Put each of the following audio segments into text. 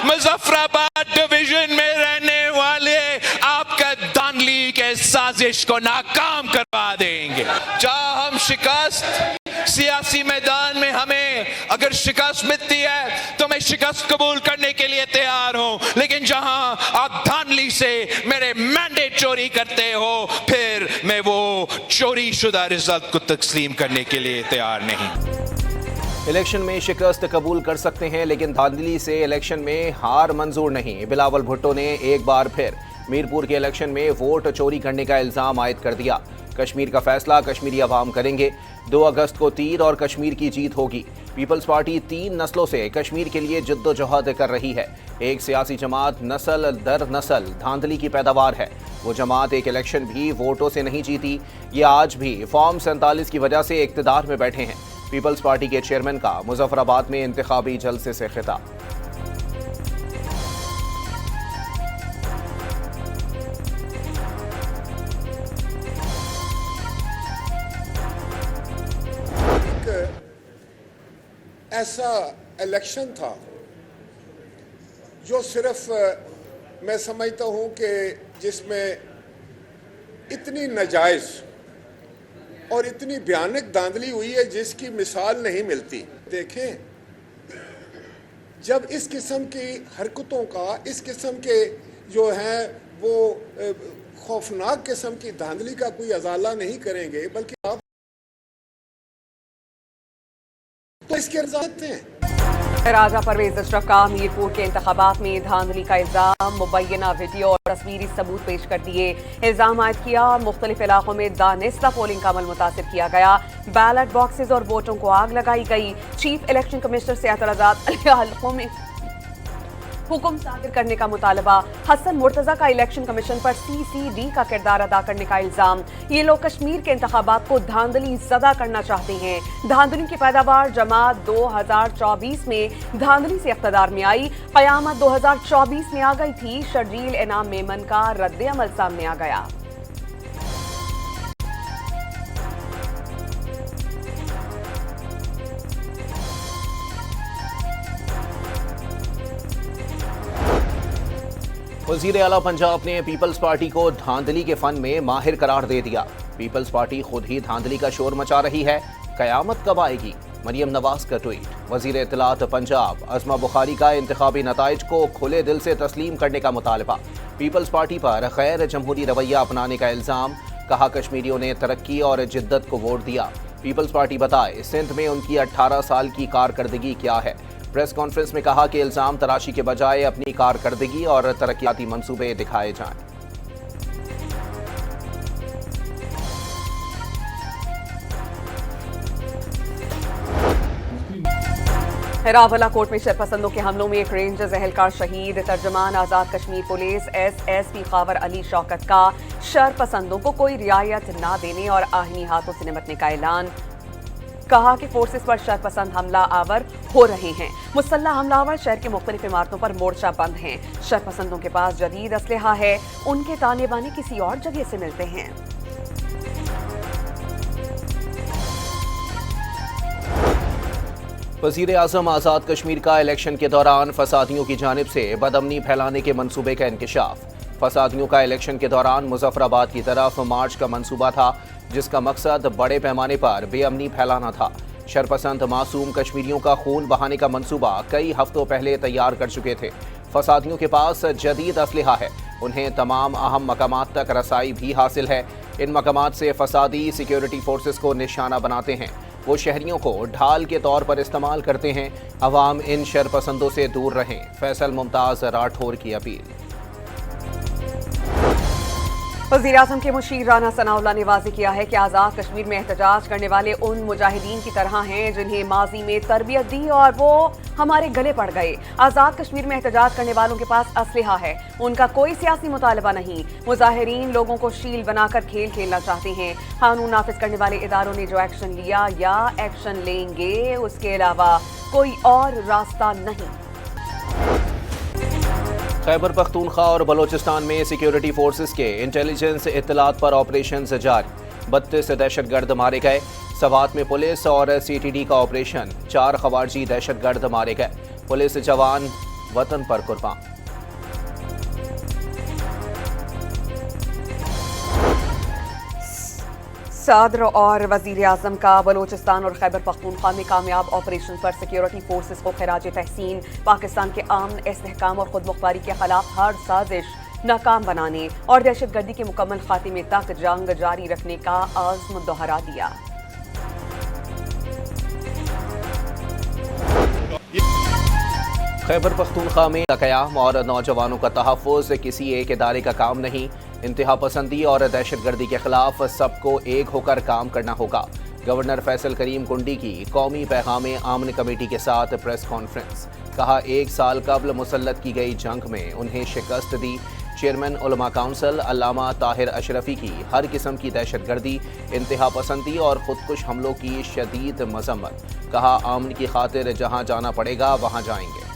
Muzaffarabad division में रहने वाले आपका धांधली के साजिश को नाकाम करवा देंगे। जहां हम शिकस्त सियासी मैदान में हमें अगर शिकस्त मिलती है तो मैं शिकस्त कबूल करने के लिए तैयार हूं, लेकिन जहां आप धांधली से मेरे मैंडेट चोरी करते हो फिर मैं वो चोरी शुदा रिजल्ट को तस्लीम करने के लिए तैयार नहीं। इलेक्शन में शिकस्त कबूल कर सकते हैं लेकिन धांधली से इलेक्शन में हार मंजूर नहीं। बिलावल भुट्टो ने एक बार फिर मीरपुर के इलेक्शन में वोट चोरी करने का इल्जाम आयद कर दिया। कश्मीर का फैसला कश्मीरी अवाम करेंगे। 2 अगस्त को तीर और कश्मीर की जीत होगी। पीपल्स पार्टी 3 नस्लों से कश्मीर के लिए जद्दोजहद कर रही है। एक सियासी जमात नस्ल दर नस्ल धांधली की पैदावार है। वो जमात एक इलेक्शन भी वोटों से नहीं जीती। ये आज भी फॉर्म 47 की वजह से इक्तदार में बैठे हैं। पीपल्स पार्टी के चेयरमैन का मुजफ्फराबाद में इंतखाबी जलसे से खिताब। ऐसा इलेक्शन था जो सिर्फ मैं समझता हूं कि जिसमें इतनी नाजायज और इतनी भयानक धांधली हुई है जिसकी मिसाल नहीं मिलती। देखें, जब इस किस्म की हरकतों का, इस किस्म के जो हैं वो खौफनाक किस्म की धांधली का कोई अजाला नहीं करेंगे, बल्कि आप तो इसके इल्जाम हैं। राजा परवेज अशरफ का मीरपुर के इंतखाबात में धांधली का इल्जाम, मुबैना वीडियो और तस्वीरी सबूत पेश कर दिए। इल्जाम आयद किया, मुख्तलिफ इलाकों में दानिस्ता पोलिंग का अमल मुतासिर किया गया। बैलेट बॉक्सेस और वोटों को आग लगाई गई। चीफ इलेक्शन कमिश्नर से एतराज़ात हलकों में हुक्म सादिर करने का मुतालबा। हसन मुर्तजा का इलेक्शन कमीशन पर CCD का किरदार अदा करने का इल्जाम। ये लोग कश्मीर के इंतखाबात को धांधली ज़दा करना चाहते हैं। धांधली की पैदावार जमात 2024 में धांधली से इख्तदार में आई। क़यामत 2024 में आ गई थी। शर्जील इनाम मेमन का रद्द अमल सामने आ गया। वज़ीर आला पंजाब ने पीपल्स पार्टी को धांधली के फन में माहिर करार दे दिया। पीपल्स पार्टी खुद ही धांधली का शोर मचा रही है। कयामत कब आएगी? मरियम नवाज का ट्वीट। वज़ीर इत्तलात पंजाब अज़मा बुखारी का इंतखाबी नताइज को खुले दिल से तस्लीम करने का मुतालबा। पीपल्स पार्टी पर गैर जमहूरी रवैया अपनाने का इल्ज़ाम। कहा कश्मीरियों ने तरक्की और जिद्दत को वोट दिया। पीपल्स पार्टी बताए सिंध में उनकी 18 साल की कारकर्दगी क्या है। प्रेस कॉन्फ्रेंस में कहा कि इल्जाम तराशी के बजाय अपनी कारकर्दगी और तरक्याती मंसूबे दिखाए जाएं। रावला कोट में शरपसंदों के हमलों में एक रेंजर्स एहलकार शहीद। तर्जमान आजाद कश्मीर पुलिस SSP खावर अली शौकत का शरपसंदों को कोई रियायत न देने और आहनी हाथों से निपटने का ऐलान। कहा कि फोर्सेस पर शरपसंद हमला आवर हो रहे हैं। मुसल्लह हमलावर शहर के मुख्तलिफ इमारतों पर मोर्चा बंद हैं। शरपसंदों के पास जदीद असलहा है। उनके ताने बाने किसी और जगह से मिलते हैं। वज़ीर आज़म आज़ाद कश्मीर का इलेक्शन के दौरान फसादियों की जानिब से बदअमनी फैलाने के मंसूबे का इंकिशाफ। फसादियों का इलेक्शन के दौरान मुजफ्फराबाद की तरफ मार्च का मंसूबा था जिसका मकसद बड़े पैमाने पर बेअमनी फैलाना था। शरपसंद मासूम कश्मीरियों का खून बहाने का मंसूबा कई हफ्तों पहले तैयार कर चुके थे। फसादियों के पास जदीद असलहा है। उन्हें तमाम अहम मकामात तक रसाई भी हासिल है। इन मकामात से फसादी सिक्योरिटी फोर्सेस को निशाना बनाते हैं। वो शहरियों को ढाल के तौर पर इस्तेमाल करते हैं। अवाम इन शरपसंदों से दूर रहें। फैसल मुमताज़ राठौर की अपील। वज़ीर आज़म के मुशीर राना सनाउल्लाह ने वाज़ेह किया है कि आज़ाद कश्मीर में एहतजाज करने वाले उन मुजाहिदीन की तरह हैं जिन्हें माजी में तरबियत दी और वो हमारे गले पड़ गए। आज़ाद कश्मीर में एहतजाज करने वालों के पास असलहा है। उनका कोई सियासी मुतालबा नहीं। मुजाहिरीन लोगों को शील बनाकर खेल खेलना चाहते हैं। कानून नाफिज करने वाले इदारों ने जो एक्शन लिया या एक्शन लेंगे उसके अलावा कोई और रास्ता नहीं। खैबर पख्तूनख्वा और बलोचिस्तान में सिक्योरिटी फोर्सेस के इंटेलिजेंस इत्तलात पर ऑपरेशन जारी। 32 दहशतगर्द मारे गए। सवात में पुलिस और CTD का ऑपरेशन। 4 खवारजी दहशतगर्द मारे गए। पुलिस जवान वतन पर कुर्बान। सदर और वजीर आजम का बलोचिस्तान और खैबर पख्तूनख्वा में कामयाब ऑपरेशन पर सिक्योरिटी फोर्सेस को खिराज तहसीन। पाकिस्तान के अमन, इस्तेहकाम और खुद मुख्तारी के खिलाफ हर साजिश नाकाम बनाने और दहशतगर्दी के मुकम्मल खात्मे तक जंग जारी रखने का आज़्म दोहरा दिया। खैबर पख्तूनख्वा में क़याम और नौजवानों का तहफ़्फ़ुज़ किसी एक इदारे का काम नहीं। इंतहा पसंदी और दहशतगर्दी के खिलाफ सबको एक होकर काम करना होगा। गवर्नर फैसल करीम कुंडी की कौमी पैगाम आमन कमेटी के साथ प्रेस कॉन्फ्रेंस। कहा, 1 साल कबल मुसल्लत की गई जंग में उन्हें शिकस्त दी। चेयरमैन उलमा काउंसिल अल्लामा ताहिर अशरफी की हर किस्म की दहशतगर्दी, इंतहा पसंदी और खुदकुश हमलों की शदीद मजम्मत। कहा, आमन की खातिर जहाँ जाना पड़ेगा वहाँ जाएंगे।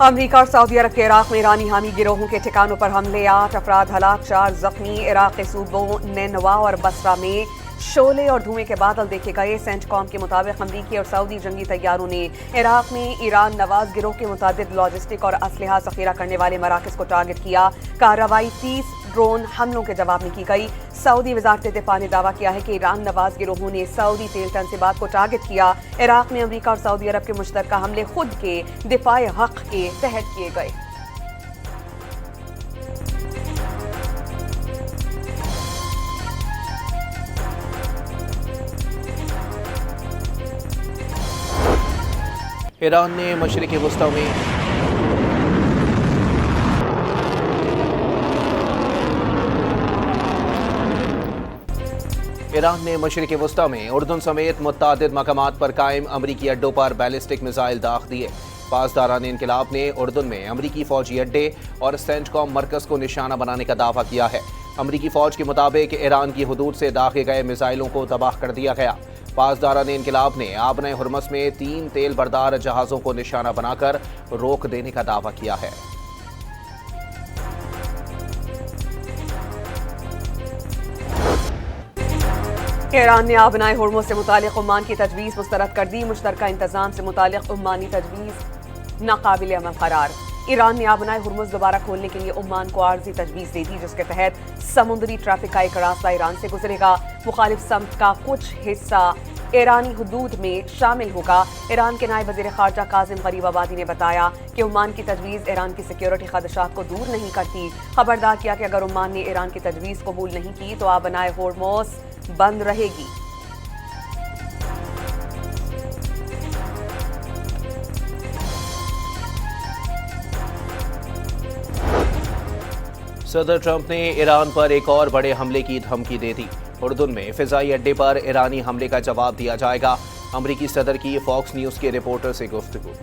अमरीका और सऊदी अरब के इराक में ईरानी हामी गिरोहों के ठिकानों पर हमले, 8 अफराद हलाक, 4 जख्मी। इराक के सूबों नैनवा और बसरा में शोले और धुएं के बादल देखे गए। सेंटकॉम के मुताबिक अमरीकी और सऊदी जंगी तैयारों ने इराक में ईरान नवाज गिरोह के मुतादिद लॉजिस्टिक और असलहा जखीरा करने वाले मराकज़ को टारगेट किया। कार्रवाई 30 ड्रोन हमलों के जवाब में की गई। सऊदी वजारत दिफा ने दावा किया है कि ईरान नवाज गिरोहों ने सऊदी तेल तनसीबात को टारगेट किया। इराक में अमरीका और सऊदी अरब के मुश्तरका हमले खुद के दिफाए हक के तहत किए गए। ईरान ने मशरिक़ वस्ता में वस्ता में उर्दन समेत मुत्तादिद मकामात पर कायम अमरीकी अड्डों पर बैलिस्टिक मिसाइल दाग दिए। पासदारान इनकलाब ने उर्दन में अमरीकी फौजी अड्डे और सेंटकॉम मरकज़ को निशाना बनाने का दावा किया है। अमरीकी फौज के मुताबिक ईरान की हुदूद से दागे गए मिसाइलों को तबाह कर दिया गया। पासदारान इनकलाब ने आबने हुर्मस में 3 तेल बरदार जहाज़ों को निशाना बनाकर रोक देने का दावा किया है। ईरान ने आबनाए हुर्मुज़ से मुतालिक ओमान की तजवीज़ मुस्तरद कर दी। मुश्तरका इंतजाम से मुतालिक ओमानी तजवीज़ नाकाबिल अमल करार। ईरान ने आबनाए हुर्मुज़ दोबारा खोलने के लिए ओमान को आर्जी तजवीज़ दे दी, जिसके तहत समुद्री ट्रैफिक का एक रास्ता ईरान से गुजरेगा। मुखालिफ सम्त का कुछ हिस्सा ईरानी हुदूद में शामिल होगा। ईरान के नायब वज़ीर ख़ारजा काज़िम गरीबाबादी ने बताया कि ओमान की तजवीज़ ईरान की सिक्योरिटी खदशात को दूर नहीं करती। खबरदार किया कि अगर ओमान ने ईरान की तजवीज़ कबूल नहीं की तो आबनाए हुर्मुज़ बंद रहेगी। सदर ट्रंप ने ईरान पर एक और बड़े हमले की धमकी दे दी। उर्दन में फ़िज़ाई अड्डे पर ईरानी हमले का जवाब दिया जाएगा। अमरीकी सदर की फॉक्स न्यूज़ के रिपोर्टर से गुफ्तगू।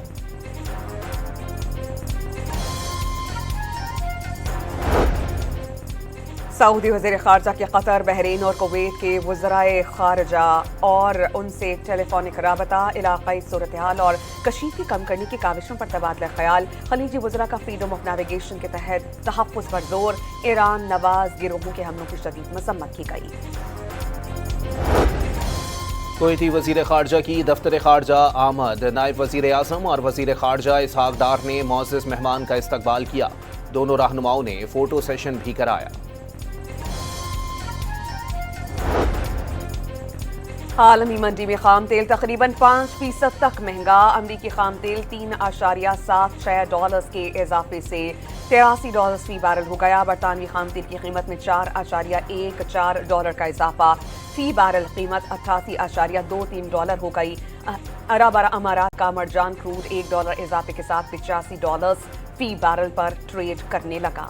सऊदी वज़ीर ख़ारजा के कतर, बहरीन और कुवैत के वज़राए ख़ारजा और उनसे टेलीफोनिक राबता, इलाक़ाई सूरत हाल और कशीदगी कम करने की काविशों पर तबादला ख्याल। खलीजी वज़रा का फ्रीडम ऑफ नेविगेशन के तहत तहफ़्फ़ुज़ पर जोर। ईरान नवाज गिरोहों के हमलों की शदीद मज़म्मत की गई। कुवैती वज़ीर ख़ारजा की दफ्तर ख़ारजा आमद। नायब वज़ीर आज़म और वज़ीर ख़ारजा इसहाक़ डार ने मोअज़्ज़ज़ मेहमान का इस्तकबाल किया। दोनों रहनुमाओं ने फ़ोटो सेशन भी कराया। आलमी मंडी में खाम तेल तकरीबन 5% तक महंगा। अमरीकी खाम तेल $3.76 के इजाफे से $83 फी बैरल हो गया। बरतानवी खाम तेल की कीमत में $4.14 का इजाफा। फी बैरल कीमत $88.23 हो गई। अरब अमारात का मरजान क्रूड $1 इजाफे के साथ $85 फी बैरल पर ट्रेड करने लगा।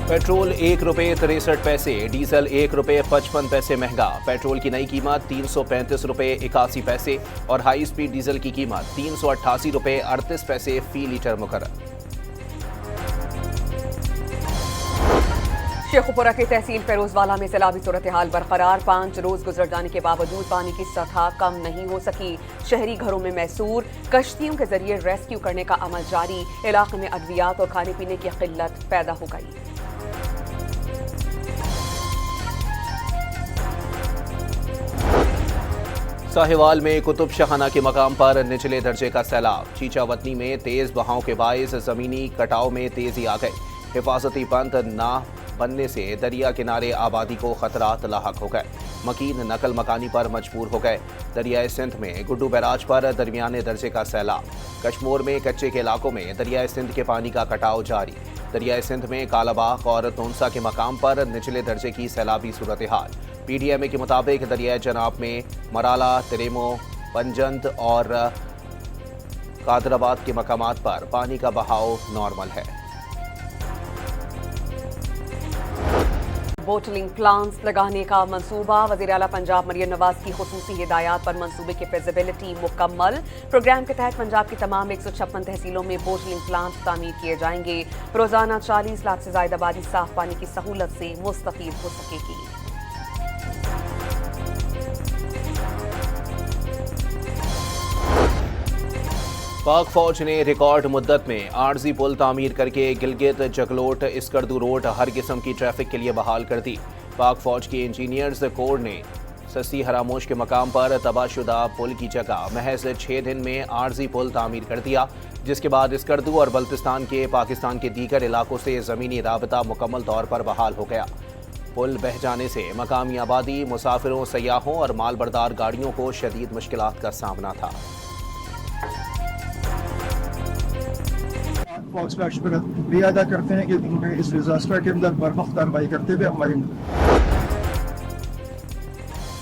पेट्रोल ₹1.63, डीजल ₹1.55 महंगा। पेट्रोल की नई कीमत ₹335.81 और हाई स्पीड डीजल की कीमत ₹388.38 फी लीटर मुकर्रर। शेखुपुरा के तहसील फिरोजवाला में सैलाबी सूरत हाल बरकरार। 5 रोज गुजर जाने के बावजूद पानी की सतह कम नहीं हो सकी। शहरी घरों में मैसूर, कश्तियों के जरिए रेस्क्यू करने का अमल जारी। इलाके में अद्वियात और खाने पीने की किल्लत पैदा हो गई। साहिवाल में कुतुब शाहाना के मकाम पर निचले दर्जे का सैलाब। चीचावतनी में तेज बहाव के बायस जमीनी कटाव में तेजी आ गई। हिफाजती बंद ना बनने से दरिया किनारे आबादी को खतरात लाहक हो गए। मकीन नकल मकानी पर मजबूर हो गए। दरियाए सिंध में गुड्डू बैराज पर दरमियाने दर्जे का सैलाब। कश्मीर में कच्चे के इलाकों में दरियाए सिंध के पानी का कटाव जारी। दरियाए सिंध में कालाबाग और तोनसा के मकाम पर निचले दर्जे की सैलाबी सूरत हाल। PDMA के मुताबिक दरियाए जनाब में मराला, तिरेमो, पंजंत और कादराबाद के मकामात पर पानी का बहाव नॉर्मल है। बोटलिंग प्लांट्स लगाने का मंसूबा। वज़ीर आला पंजाब मरियम नवाज की खुसूसी हिदायत पर मंसूबे की फिजिबिलिटी मुकम्मल। प्रोग्राम के तहत पंजाब की तमाम 156 तहसीलों में बोटलिंग प्लांट्स तामीर किए जाएंगे। रोजाना 40 लाख से ज्यादा आबादी साफ पानी की सहूलत से मुस्तफीद हो सकेगी। पाक फौज ने रिकॉर्ड मुद्दत में आर्जी पुल तामीर करके गिलगित, जगलोट, इस्कर्दू रोड हर किस्म की ट्रैफिक के लिए बहाल कर दी। पाक फौज के इंजीनियर्स कोर ने सस्ती हरामोश के मकाम पर तबाहशुदा पुल की जगह महज 6 दिन में आर्जी पुल तामीर कर दिया, जिसके बाद इस्कर्दू और बल्तिस्तान के पाकिस्तान के दीगर इलाकों से ज़मीनी राबता मुकम्मल तौर पर बहाल हो गया। पुल बह जाने से मकामी आबादी, मुसाफिरों, सयाहों और मालबरदार गाड़ियों को शदीद मुश्किलात का सामना था। फौज का शुक्र भी अदा करते हैं कि उन्होंने इस डिजास्टर के अंदर बर्वक्त कार्रवाई करते हुए हमारी।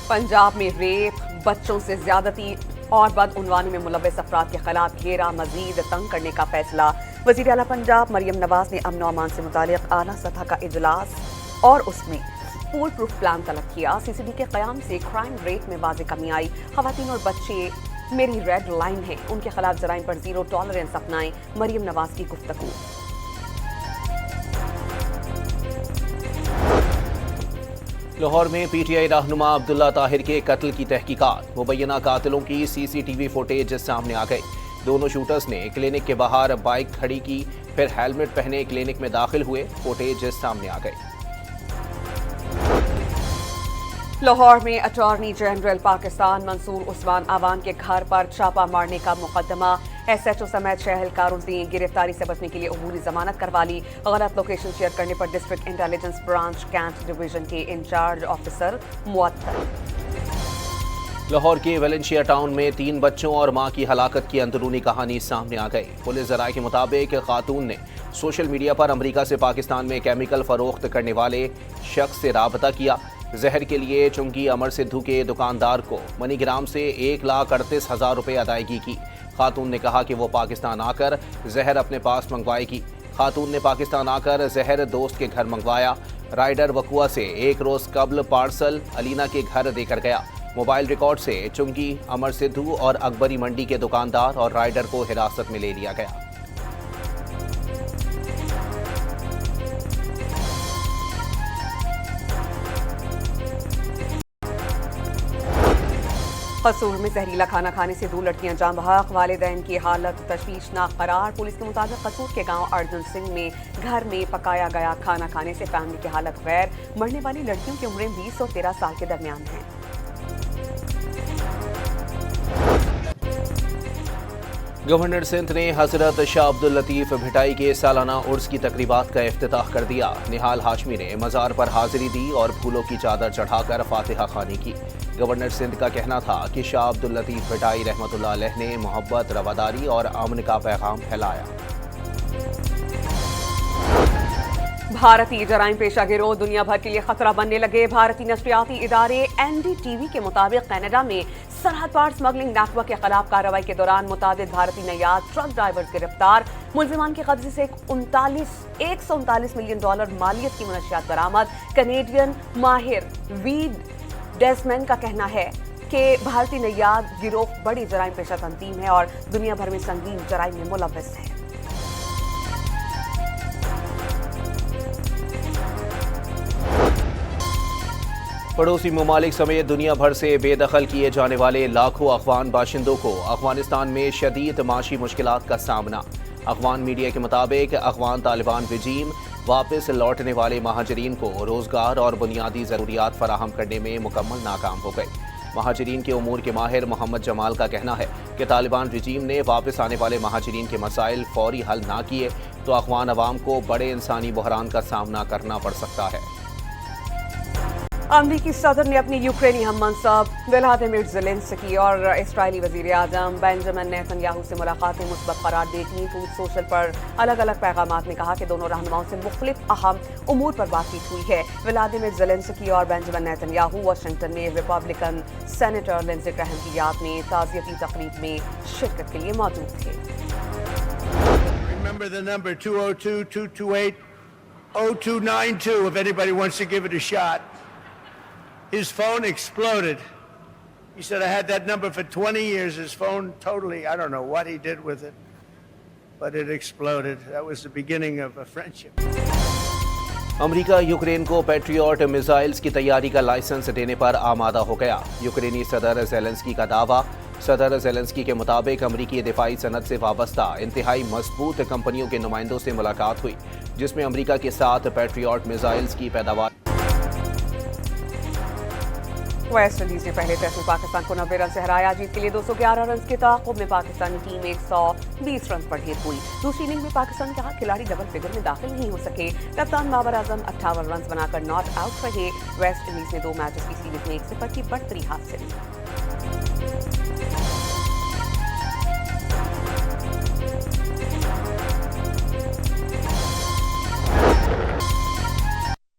पंजाब में रेप, बच्चों से ज्यादती और बदउनवानी में मुलव्वस अफराद के खिलाफ घेरा मजीद तंग करने का फैसला। वज़ीर आला पंजाब मरियम नवाज ने अमन अमान से मुतालिक आला सतह का इजलास और उसमें फूल प्रूफ प्लान तलब किया। CCD के क़याम से क्राइम रेट में वाज़ेह कमी आई। ख़वातीन और बच्चे मेरी रेड लाइन है, उनके खिलाफ जराइम पर जीरो टॉलरेंस अपनाएं। मरियम नवाज की गुफ्तगू। लाहौर में PTI रहनुमा अब्दुल्ला ताहिर के कत्ल की तहकीकात। मुबैना कातिलों की CCTV फुटेज सामने आ गई। दोनों शूटर्स ने क्लिनिक के बाहर बाइक खड़ी की, फिर हेलमेट पहने क्लिनिक में दाखिल हुए। फुटेज सामने आ गई। लाहौर में अटॉर्नी जनरल पाकिस्तान मंसूर उस्मान अवान के घर पर छापा मारने का मुकदमा। SHO समेत 6 एहलकारों ने गिरफ्तारी से बचने के लिए अबूरी जमानत करवा ली। गलत लोकेशन शेयर करने पर district intelligence branch cantt division के इंचार्ज ऑफिसर मुअत्तल। लाहौर के वेलेंशिया टाउन में 3 बच्चों और मां की हलाकत की अंदरूनी कहानी सामने आ गई। पुलिस ज़राए के मुताबिक खातून ने सोशल मीडिया पर अमरीका से पाकिस्तान में केमिकल फरोख्त करने वाले शख्स से राबता किया। जहर के लिए चुंगी अमर सिद्धू के दुकानदार को मनीग्राम से 1,38,000 रुपये अदायगी की। खातून ने कहा कि वो पाकिस्तान आकर जहर अपने पास मंगवाएगी। खातून ने पाकिस्तान आकर जहर दोस्त के घर मंगवाया। राइडर वकुआ से 1 रोज़ कबल पार्सल अलीना के घर देकर गया। मोबाइल रिकॉर्ड से चुंगी, अमर सिद्धू और अकबरी मंडी के दुकानदार और राइडर को हिरासत में ले लिया गया। कसूर में जहरीला खाना खाने से 2 लड़कियां जान बहक। वालिदैन की हालत तशवीशनाक करार। पुलिस के मुताबिक कसूर के गांव अर्जुन सिंह में घर में पकाया गया खाना खाने से फैमिली की हालत गैर। मरने वाली लड़कियों की उम्रें 20 और 13 साल के दरमियान हैं। गवर्नर सिंध ने हजरत शाह अब्दुल लतीफ भिटाई के सालाना उर्स की तकरीबात का इफ्तिताह कर दिया। निहाल हाशमी ने मज़ार पर हाजिरी दी और फूलों की चादर चढ़ाकर फातिहा खानी की। गवर्नर सिंध का कहना था कि शाह अब्दुल लतीफ भिटाई रहमतुल्लाह अलैह ने मोहब्बत, रवादारी और अमन का पैगाम फैलाया। भारतीय जराइम पेशा गिरोह दुनिया भर के लिए खतरा बनने लगे। भारतीय नशरियाती इदारे NDTV के मुताबिक कनाडा में सरहद पार स्मगलिंग नेटवर्क के खिलाफ कार्रवाई के दौरान मुतादिद भारतीय नयाद ट्रक ड्राइवर्स गिरफ्तार। मुलजिमान के कब्जे से $139 मिलियन मालियत की मनशियात बरामद। कनेडियन माहिर वीड डेस्मैन का कहना है कि भारतीय नयाद गिरोह बड़ी जराइम पेशा तंजीम है और दुनिया भर में संगीन जराइम में मुलव्वस है। पड़ोसी ममालिक समेत दुनिया भर से बेदखल किए जाने वाले लाखों अफगान बाशिंदों को अफगानिस्तान में शदीद माशी मुश्किलात का सामना। अफगान मीडिया के मुताबिक अफगान तालिबान रजीम वापस लौटने वाले महाजरीन को रोजगार और बुनियादी ज़रूरियात फराहम करने में मुकम्मल नाकाम हो गए। महाजरीन के उमूर के माहिर मोहम्मद जमाल का कहना है कि तालिबान रिजीम ने वापस आने वाले महाजरीन के मसाइल फौरी हल ना किए तो अफगान अवाम को बड़े इंसानी बहरान का सामना करना पड़ सकता है। अमरीकी सदर ने अपनी यूक्रेनी हम मनसब व्लादिमीर ज़ेलेंस्की और इस्राएली वज़ीर आज़म बेंजामिन नेतन्याहू से मुलाकातें मुस्बत करार देती। ट्रूथ सोशल पर अलग अलग पैगामात में कहा कि दोनों रहनुमाओं से मुख्तलिफ अहम उमूर पर बातचीत हुई है। व्लादिमीर ज़ेलेंस्की और बेंजामिन नेतन्याहू वाशिंगटन में रिपब्लिकन सेनेटर लिंडसे ग्रैहम की याद में ताज़ियती तकरीब में शिरकत के लिए मौजूद थे। Remember the number 202-228-0292 if anybody wants to give it a shot. His phone exploded. He said, I had that number for 20 years. His phone totally, I don't know what he did with it, but it exploded. That was the beginning of a friendship. America Ukraine को patriot missiles की तैयारी का licence देने पर आमादा हो गया। यूक्रेनी सदर ज़ेलेंस्की का दावा। सदर ज़ेलेंस्की के मुताबिक अमेरिकी दिफाई सनत से वाबस्ता इंतहाई मजबूत कंपनियों के नुमाइंदों से मुलाकात हुई, जिसमें अमेरिका के साथ पैट्रियट मिसाइल्स की पैदावार। वेस्ट इंडीज ने पहले टेस्ट में पाकिस्तान को 90 रन से हराया। जीत के लिए 211 रन के ताक़ुब में पाकिस्तानी टीम 120 रन पर ढेर हुई। दूसरी इनिंग में पाकिस्तान के 8 खिलाड़ी डबल फिगर में दाखिल नहीं हो सके। कप्तान बाबर आजम 58 रन बनाकर नॉट आउट रहे। वेस्ट इंडीज ने 2 मैचेस की सीरीज में 1-0 की बढ़तरी हासिल की।